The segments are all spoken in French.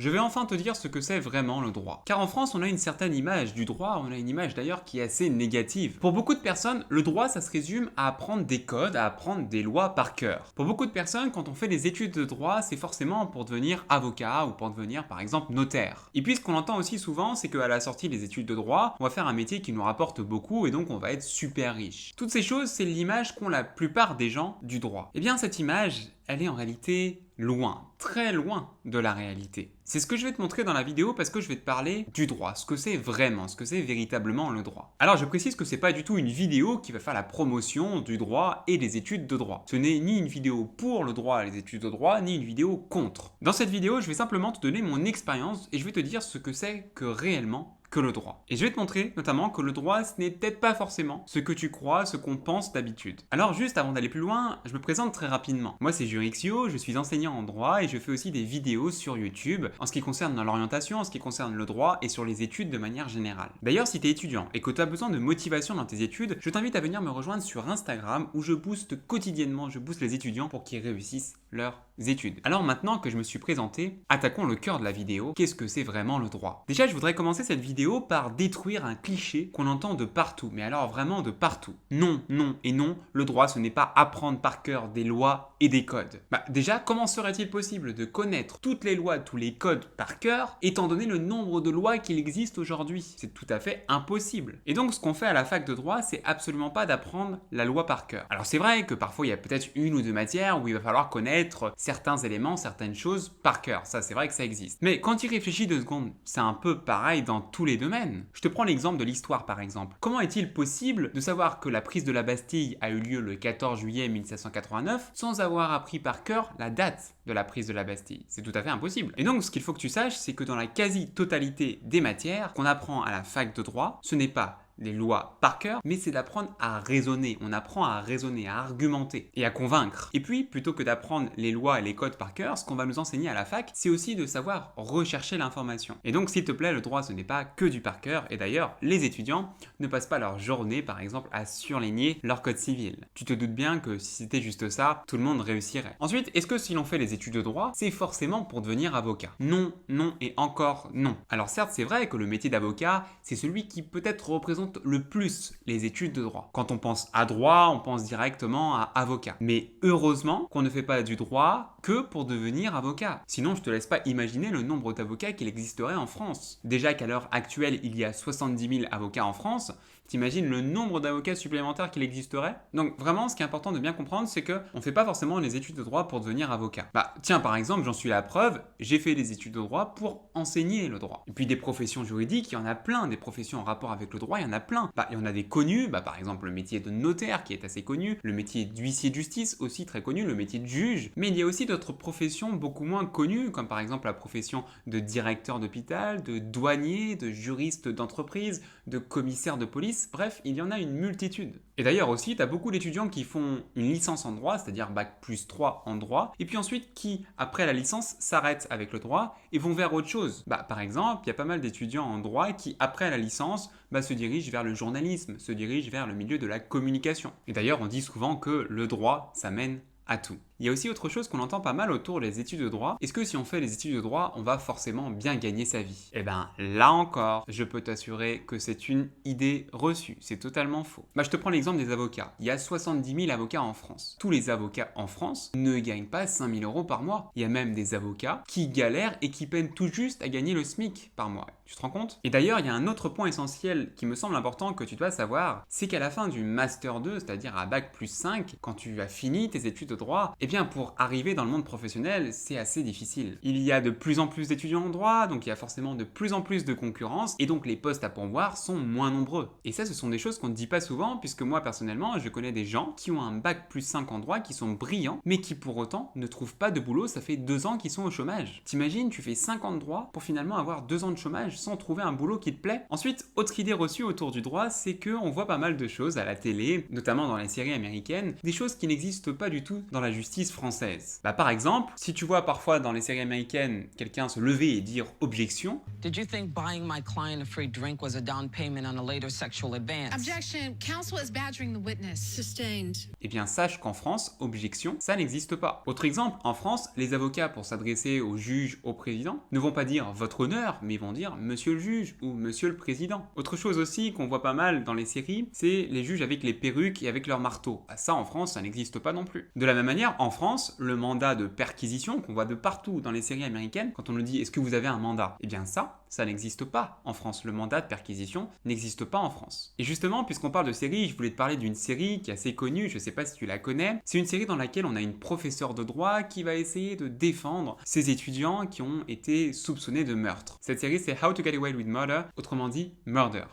Je vais enfin te dire ce que c'est vraiment le droit. Car en France, on a une certaine image du droit, on a une image d'ailleurs qui est assez négative. Pour beaucoup de personnes, le droit, ça se résume à apprendre des codes, à apprendre des lois par cœur. Pour beaucoup de personnes, quand on fait des études de droit, c'est forcément pour devenir avocat ou pour devenir, par exemple, notaire. Et puis, ce qu'on entend aussi souvent, c'est qu'à la sortie des études de droit, on va faire un métier qui nous rapporte beaucoup et donc on va être super riche. Toutes ces choses, c'est l'image qu'ont la plupart des gens du droit. Eh bien, cette image, elle est en réalité loin, très loin de la réalité. C'est ce que je vais te montrer dans la vidéo parce que je vais te parler du droit, ce que c'est vraiment, ce que c'est véritablement le droit. Alors je précise que c'est pas du tout une vidéo qui va faire la promotion du droit et des études de droit. Ce n'est ni une vidéo pour le droit et les études de droit, ni une vidéo contre. Dans cette vidéo, je vais simplement te donner mon expérience et je vais te dire ce que c'est que réellement que le droit. Et je vais te montrer notamment que le droit, ce n'est peut-être pas forcément ce que tu crois, ce qu'on pense d'habitude. Alors juste avant d'aller plus loin, je me présente très rapidement. Moi c'est Jurixio, je suis enseignant en droit et je fais aussi des vidéos sur YouTube en ce qui concerne l'orientation, en ce qui concerne le droit et sur les études de manière générale. D'ailleurs si tu es étudiant et que tu as besoin de motivation dans tes études, je t'invite à venir me rejoindre sur Instagram où je booste quotidiennement, je booste les étudiants pour qu'ils réussissent leurs études. Alors maintenant que je me suis présenté, attaquons le cœur de la vidéo. Qu'est-ce que c'est vraiment le droit? Déjà, je voudrais commencer cette vidéo par détruire un cliché qu'on entend de partout, mais alors vraiment de partout. Non, non et non, le droit ce n'est pas apprendre par cœur des lois et des codes. Déjà, comment serait-il possible de connaître toutes les lois, tous les codes par cœur, étant donné le nombre de lois qu'il existe aujourd'hui? C'est tout à fait impossible. Et donc, ce qu'on fait à la fac de droit, c'est absolument pas d'apprendre la loi par cœur. Alors c'est vrai que parfois il y a peut-être une ou deux matières où il va falloir connaître certains éléments, certaines choses par cœur. Ça, c'est vrai que ça existe. Mais quand tu y réfléchis 2 secondes, c'est un peu pareil dans tous les domaines. Je te prends l'exemple de l'histoire, par exemple. Comment est-il possible de savoir que la prise de la Bastille a eu lieu le 14 juillet 1789 sans avoir appris par cœur la date de la prise de la Bastille? C'est tout à fait impossible. Et donc, ce qu'il faut que tu saches, c'est que dans la quasi-totalité des matières qu'on apprend à la fac de droit, ce n'est pas les lois par cœur, mais c'est d'apprendre à raisonner. On apprend à raisonner, à argumenter et à convaincre. Et puis, plutôt que d'apprendre les lois et les codes par cœur, ce qu'on va nous enseigner à la fac, c'est aussi de savoir rechercher l'information. Et donc, s'il te plaît, le droit, ce n'est pas que du par cœur. Et d'ailleurs, les étudiants ne passent pas leur journée, par exemple, à surligner leur code civil. Tu te doutes bien que si c'était juste ça, tout le monde réussirait. Ensuite, est-ce que si l'on fait les études de droit, c'est forcément pour devenir avocat? Non, non et encore non. Alors certes, c'est vrai que le métier d'avocat, c'est celui qui peut-être représente le plus les études de droit. Quand on pense à droit, on pense directement à avocat. Mais heureusement qu'on ne fait pas du droit que pour devenir avocat. Sinon, je te laisse pas imaginer le nombre d'avocats qu'il existerait en France. Déjà qu'à l'heure actuelle, il y a 70 000 avocats en France, t'imagines le nombre d'avocats supplémentaires qu'il existerait? Donc vraiment, ce qui est important de bien comprendre, c'est qu'on ne fait pas forcément les études de droit pour devenir avocat. Tiens, par exemple, j'en suis la preuve, j'ai fait des études de droit pour enseigner le droit. Et puis des professions juridiques, il y en a plein, des professions en rapport avec le droit, il y en a plein. Il y en a des connus, par exemple le métier de notaire qui est assez connu, le métier d'huissier de justice aussi très connu, le métier de juge, mais il y a aussi d'autres professions beaucoup moins connues, comme par exemple la profession de directeur d'hôpital, de douanier, de juriste d'entreprise, de commissaire de police, bref, il y en a une multitude. Et d'ailleurs aussi, tu as beaucoup d'étudiants qui font une licence en droit, c'est-à-dire bac+3 en droit, et puis ensuite qui, après la licence, s'arrêtent avec le droit et vont vers autre chose. Par exemple, il y a pas mal d'étudiants en droit qui, après la licence, se dirigent vers le journalisme, se dirigent vers le milieu de la communication. Et d'ailleurs, on dit souvent que le droit, ça mène à tout. Il y a aussi autre chose qu'on entend pas mal autour des études de droit. Est-ce que si on fait les études de droit, on va forcément bien gagner sa vie? Eh ben, là encore, je peux t'assurer que c'est une idée reçue. C'est totalement faux. Je te prends l'exemple des avocats. Il y a 70 000 avocats en France. Tous les avocats en France ne gagnent pas 5 000 euros par mois. Il y a même des avocats qui galèrent et qui peinent tout juste à gagner le SMIC par mois. Tu te rends compte? Et d'ailleurs, il y a un autre point essentiel qui me semble important que tu dois savoir, c'est qu'à la fin du Master 2, c'est-à-dire à bac+5, quand tu as fini tes études de droit, eh bien pour arriver dans le monde professionnel, c'est assez difficile. Il y a de plus en plus d'étudiants en droit, donc il y a forcément de plus en plus de concurrence, et donc les postes à pourvoir sont moins nombreux. Et ça, ce sont des choses qu'on ne dit pas souvent, puisque moi personnellement, je connais des gens qui ont un bac+5 en droit, qui sont brillants, mais qui pour autant ne trouvent pas de boulot, ça fait 2 ans qu'ils sont au chômage. T'imagines, tu fais 5 ans de droit pour finalement avoir 2 ans de chômage sans trouver un boulot qui te plaît? Ensuite, autre idée reçue autour du droit, c'est qu'on voit pas mal de choses à la télé, notamment dans les séries américaines, des choses qui n'existent pas du tout dans la justice française. Par exemple, si tu vois parfois dans les séries américaines quelqu'un se lever et dire objection, Did you think buying my client a free drink was a down payment on a later sexual advance? Objection. Counsel is badgering the witness. Sustained. Eh bien, sache qu'en France, objection, ça n'existe pas. Autre exemple, en France, les avocats, pour s'adresser au juge, au président, ne vont pas dire votre honneur, mais ils vont dire monsieur le juge ou monsieur le président. Autre chose aussi qu'on voit pas mal dans les séries, c'est les juges avec les perruques et avec leur marteau. Ah, ça, en France, ça n'existe pas non plus. De la même manière, en France, le mandat de perquisition qu'on voit de partout dans les séries américaines, quand on nous dit est-ce que vous avez un mandat, eh bien ça n'existe pas en France. Le mandat de perquisition n'existe pas en France. Et justement, puisqu'on parle de série, je voulais te parler d'une série qui est assez connue, je sais pas si tu la connais. C'est une série dans laquelle on a une professeure de droit qui va essayer de défendre ses étudiants qui ont été soupçonnés de meurtre. Cette série, c'est How to Get Away with Murder, autrement dit Murder.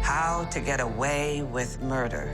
How to Get Away with Murder.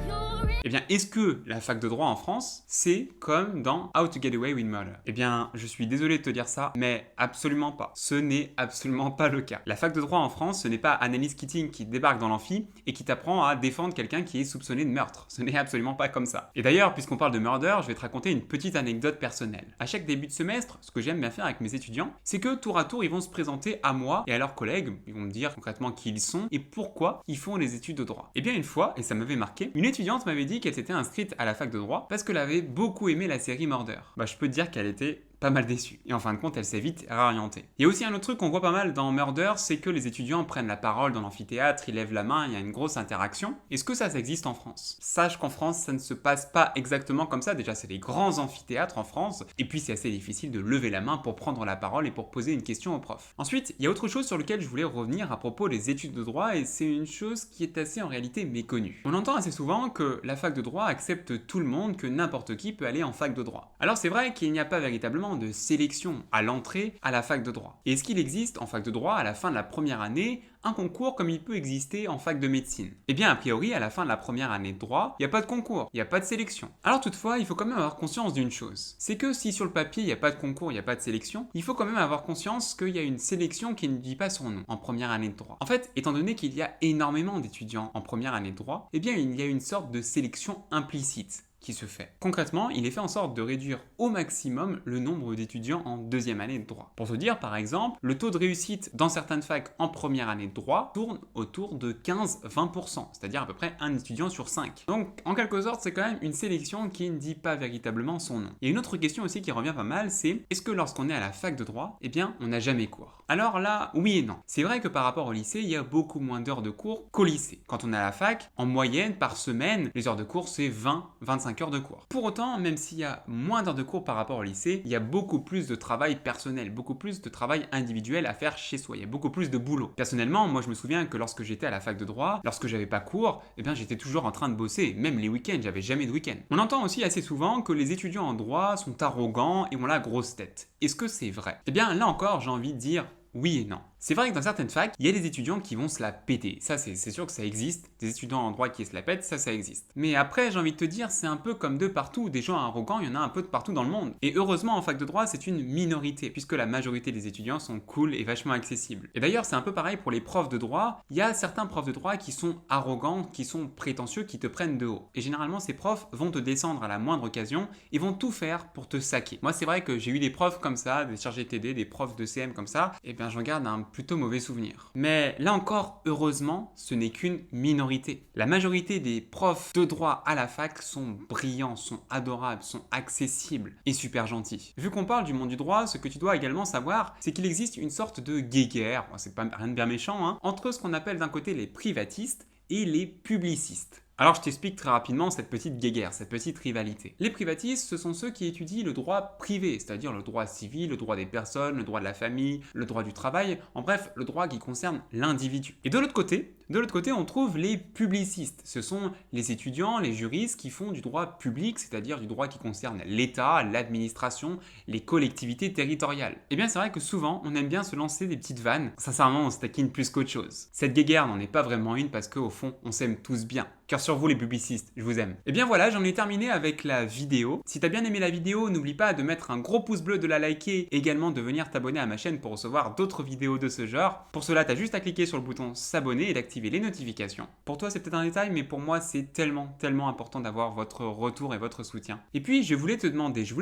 Eh bien, est-ce que la fac de droit en France, c'est comme dans How to Get Away with Murder? Eh bien, je suis désolé de te dire ça, mais absolument pas. Ce n'est absolument pas le cas. La fac de droit en France, ce n'est pas Annalise Keating qui débarque dans l'amphi et qui t'apprend à défendre quelqu'un qui est soupçonné de meurtre. Ce n'est absolument pas comme ça. Et d'ailleurs, puisqu'on parle de murder, je vais te raconter une petite anecdote personnelle. À chaque début de semestre, ce que j'aime bien faire avec mes étudiants, c'est que tour à tour, ils vont se présenter à moi et à leurs collègues. Ils vont me dire concrètement qui ils sont et pourquoi ils font des études de droit. Et bien une fois, et ça m'avait marqué, une étudiante m'avait dit qu'elle s'était inscrite à la fac de droit parce qu'elle avait beaucoup aimé la série Murder. Bah je peux te dire qu'elle était pas mal déçue. Et en fin de compte, elle s'est vite réorientée. Il y a aussi un autre truc qu'on voit pas mal dans Murder, c'est que les étudiants prennent la parole dans l'amphithéâtre, ils lèvent la main, il y a une grosse interaction. Est-ce que ça existe en France? Sache qu'en France, ça ne se passe pas exactement comme ça. Déjà, c'est des grands amphithéâtres en France, et puis c'est assez difficile de lever la main pour prendre la parole et pour poser une question au prof. Ensuite, il y a autre chose sur lequel je voulais revenir à propos des études de droit, et c'est une chose qui est assez en réalité méconnue. On entend assez souvent que la fac de droit accepte tout le monde, que n'importe qui peut aller en fac de droit. Alors c'est vrai qu'il n'y a pas véritablement de sélection à l'entrée à la fac de droit. Et est-ce qu'il existe en fac de droit à la fin de la première année un concours comme il peut exister en fac de médecine? Eh bien, a priori, à la fin de la première année de droit, il n'y a pas de concours, il n'y a pas de sélection. Alors toutefois, il faut quand même avoir conscience d'une chose. C'est que si sur le papier, il n'y a pas de concours, il n'y a pas de sélection, il faut quand même avoir conscience qu'il y a une sélection qui ne dit pas son nom en première année de droit. En fait, étant donné qu'il y a énormément d'étudiants en première année de droit, eh bien, il y a une sorte de sélection implicite qui se fait. Concrètement, il est fait en sorte de réduire au maximum le nombre d'étudiants en deuxième année de droit. Pour te dire, par exemple, le taux de réussite dans certaines facs en première année de droit tourne autour de 15-20%, c'est-à-dire à peu près un étudiant sur 5. Donc, en quelque sorte, c'est quand même une sélection qui ne dit pas véritablement son nom. Et une autre question aussi qui revient pas mal, c'est est-ce que lorsqu'on est à la fac de droit, eh bien, on n'a jamais cours? Alors là, oui et non. C'est vrai que par rapport au lycée, il y a beaucoup moins d'heures de cours qu'au lycée. Quand on est à la fac, en moyenne, par semaine, les heures de cours, c'est 20-25 heures de cours. Pour autant, même s'il y a moins d'heures de cours par rapport au lycée, il y a beaucoup plus de travail personnel, beaucoup plus de travail individuel à faire chez soi, il y a beaucoup plus de boulot. Personnellement, moi je me souviens que lorsque j'étais à la fac de droit, lorsque j'avais pas cours, eh bien j'étais toujours en train de bosser, même les week-ends, j'avais jamais de week-end. On entend aussi assez souvent que les étudiants en droit sont arrogants et ont la grosse tête. Est-ce que c'est vrai? Eh bien là encore, j'ai envie de dire oui et non. C'est vrai que dans certaines facs, il y a des étudiants qui vont se la péter. Ça, c'est sûr que ça existe. Des étudiants en droit qui se la pètent, ça existe. Mais après, j'ai envie de te dire, c'est un peu comme de partout. Des gens arrogants, il y en a un peu de partout dans le monde. Et heureusement, en fac de droit, c'est une minorité, puisque la majorité des étudiants sont cool et vachement accessibles. Et d'ailleurs, c'est un peu pareil pour les profs de droit. Il y a certains profs de droit qui sont arrogants, qui sont prétentieux, qui te prennent de haut. Et généralement, ces profs vont te descendre à la moindre occasion et vont tout faire pour te saquer. Moi, c'est vrai que j'ai eu des profs comme ça, des chargés TD, des profs de CM comme ça. Et bien, j'en garde un plutôt mauvais souvenir. Mais là encore, heureusement, ce n'est qu'une minorité. La majorité des profs de droit à la fac sont brillants, sont adorables, sont accessibles et super gentils. Vu qu'on parle du monde du droit, ce que tu dois également savoir, c'est qu'il existe une sorte de guéguerre, c'est pas rien de bien méchant, hein, entre ce qu'on appelle d'un côté les privatistes et les publicistes. Alors je t'explique très rapidement cette petite guéguerre, cette petite rivalité. Les privatistes, ce sont ceux qui étudient le droit privé, c'est-à-dire le droit civil, le droit des personnes, le droit de la famille, le droit du travail, en bref, le droit qui concerne l'individu. Et de l'autre côté, on trouve les publicistes. Ce sont les étudiants, les juristes qui font du droit public, c'est-à-dire du droit qui concerne l'État, l'administration, les collectivités territoriales. Et bien c'est vrai que souvent, on aime bien se lancer des petites vannes. Sincèrement, on se taquine plus qu'autre chose. Cette guéguerre n'en est pas vraiment une parce qu'au fond, on s'aime tous bien. Cœur sur vous les publicistes, je vous aime. Et bien voilà, j'en ai terminé avec la vidéo. Si t'as bien aimé la vidéo, n'oublie pas de mettre un gros pouce bleu, de la liker, et également de venir t'abonner à ma chaîne pour recevoir d'autres vidéos de ce genre. Pour cela, t'as juste à cliquer sur le bouton s'abonner et d'activer les notifications. Pour toi, c'est peut-être un détail, mais pour moi, c'est tellement important d'avoir votre retour et votre soutien. Et puis, je voulais te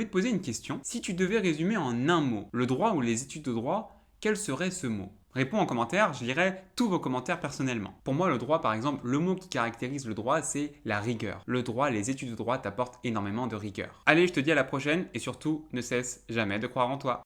poser une question. Si tu devais résumer en un mot le droit ou les études de droit, quel serait ce mot? Réponds en commentaire, je lirai tous vos commentaires personnellement. Pour moi, le droit, par exemple, le mot qui caractérise le droit, c'est la rigueur. Le droit, les études de droit t'apportent énormément de rigueur. Allez, je te dis à la prochaine et surtout, ne cesse jamais de croire en toi.